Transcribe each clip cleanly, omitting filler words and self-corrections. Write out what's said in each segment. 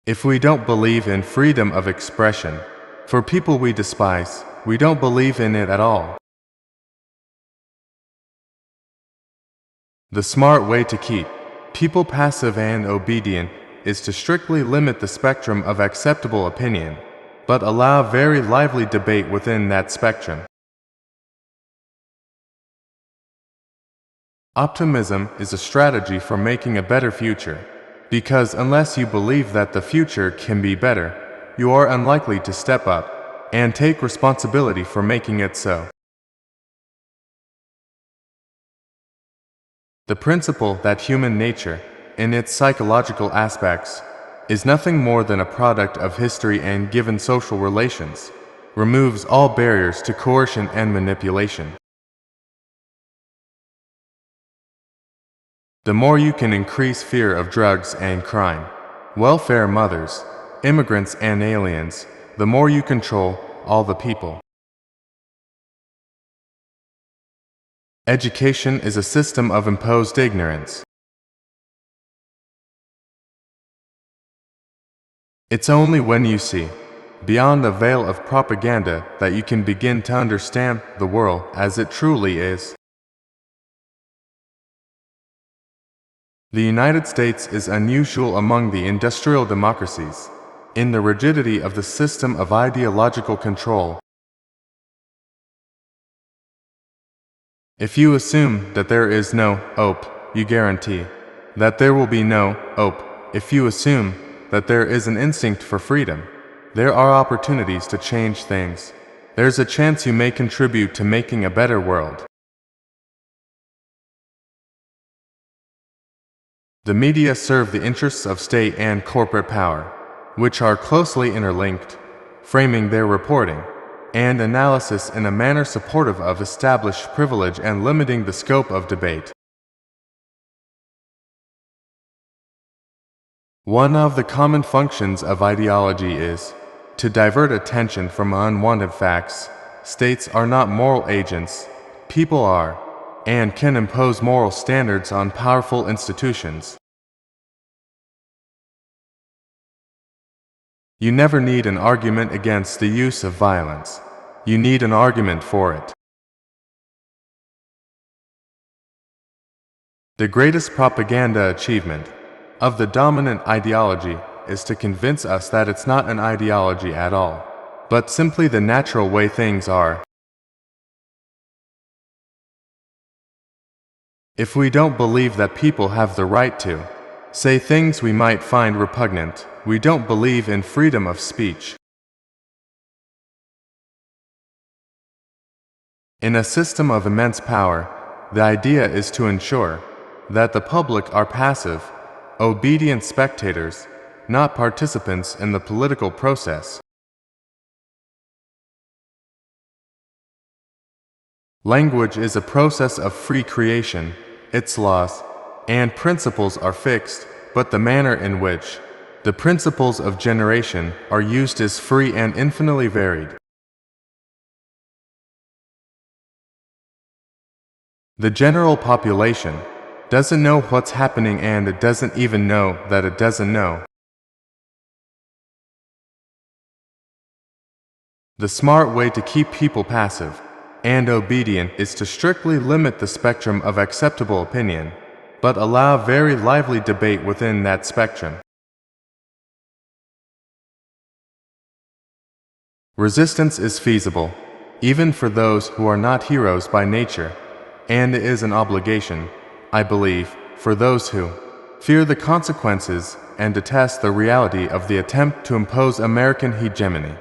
If we don't believe in freedom of expression, for people we despise, we don't believe in it at all. The smart way to keep people passive and obedient is to strictly limit the spectrum of acceptable opinion, but allow very lively debate within that spectrum. Optimism is a strategy for making a better future, because unless you believe that the future can be better, you are unlikely to step up and take responsibility for making it so. The principle that human nature, in its psychological aspects, is nothing more than a product of history and given social relations, removes all barriers to coercion and manipulation. The more you can increase fear of drugs and crime, welfare mothers, immigrants and aliens, the more you control all the people. Education is a system of imposed ignorance. It's only when you see beyond the veil of propaganda that you can begin to understand the world as it truly is. The United States is unusual among the industrial democracies in the rigidity of the system of ideological control. If you assume that there is no hope, you guarantee that there will be no hope. If you assume that there is an instinct for freedom, there are opportunities to change things. There's a chance you may contribute to making a better world. The media serve the interests of state and corporate power, which are closely interlinked, framing their reporting and analysis in a manner supportive of established privilege and limiting the scope of debate. One of the common functions of ideology is to divert attention from unwanted facts. States are not moral agents, people are, and can impose moral standards on powerful institutions. You never need an argument against the use of violence. You need an argument for it. The greatest propaganda achievement of the dominant ideology is to convince us that it's not an ideology at all, but simply the natural way things are. If we don't believe that people have the right to say things we might find repugnant, we don't believe in freedom of speech. In a system of immense power, the idea is to ensure that the public are passive, obedient spectators, not participants in the political process. Language is a process of free creation. Its laws and principles are fixed, but the manner in which the principles of generation are used is free and infinitely varied. The general population doesn't know what's happening, and it doesn't even know that it doesn't know. The smart way to keep people passive and obedient is to strictly limit the spectrum of acceptable opinion, but allow very lively debate within that spectrum. Resistance is feasible, even for those who are not heroes by nature, and it is an obligation, I believe, for those who fear the consequences and detest the reality of the attempt to impose American hegemony.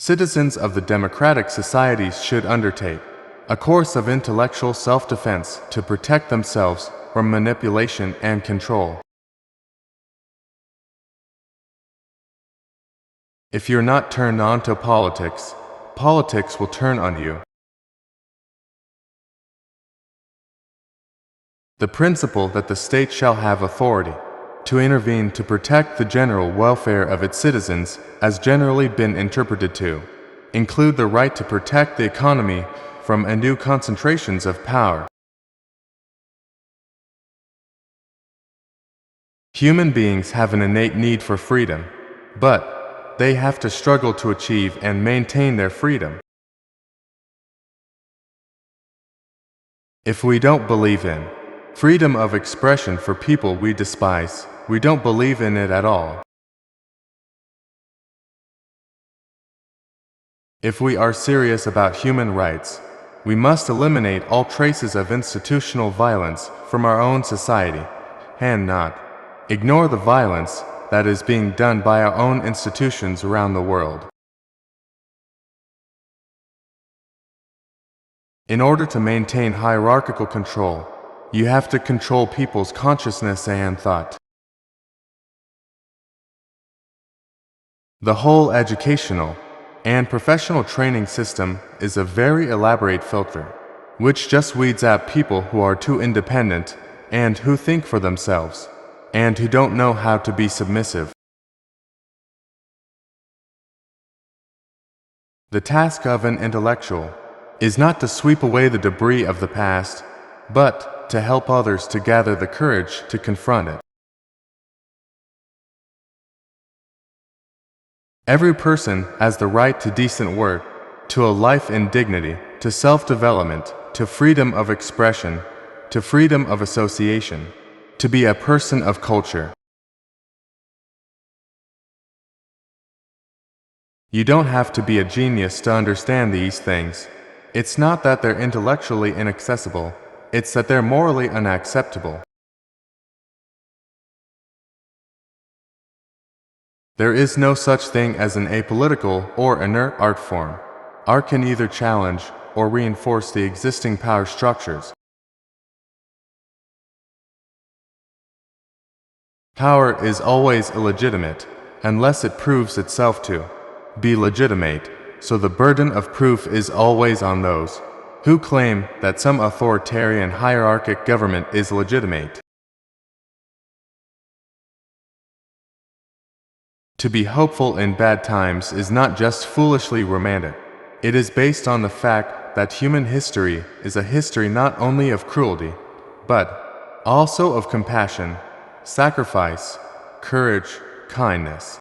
Citizens of the democratic societies should undertake a course of intellectual self-defense to protect themselves from manipulation and control. If you're not turned on to politics, politics will turn on you. The principle that the state shall have authority to intervene to protect the general welfare of its citizens has generally been interpreted to include the right to protect the economy from undue concentrations of power. Human beings have an innate need for freedom, but they have to struggle to achieve and maintain their freedom. If we don't believe in freedom of expression for people we despise, we don't believe in it at all. If we are serious about human rights, we must eliminate all traces of institutional violence from our own society, and not ignore the violence that is being done by our own institutions around the world. In order to maintain hierarchical control, you have to control people's consciousness and thought. The whole educational and professional training system is a very elaborate filter, which just weeds out people who are too independent and who think for themselves, and who don't know how to be submissive. The task of an intellectual is not to sweep away the debris of the past, but to help others to gather the courage to confront it. Every person has the right to decent work, to a life in dignity, to self-development, to freedom of expression, to freedom of association, to be a person of culture. You don't have to be a genius to understand these things. It's not that they're intellectually inaccessible, it's that they're morally unacceptable. There is no such thing as an apolitical or inert art form. Art can either challenge or reinforce the existing power structures. Power is always illegitimate unless it proves itself to be legitimate, so the burden of proof is always on those who claim that some authoritarian hierarchic government is legitimate. To be hopeful in bad times is not just foolishly romantic. It is based on the fact that human history is a history not only of cruelty, but also of compassion, sacrifice, courage, kindness.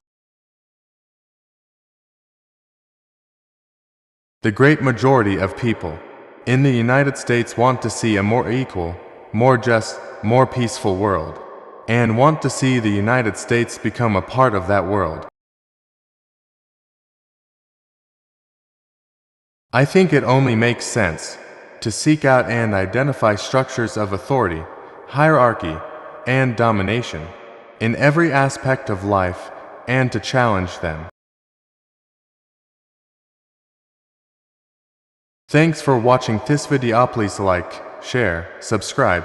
The great majority of people in the United States want to see a more equal, more just, more peaceful world, and want to see the United States become a part of that world. I think it only makes sense to seek out and identify structures of authority, hierarchy, and domination in every aspect of life and to challenge them. Thanks for watching this video. Please like, share, subscribe.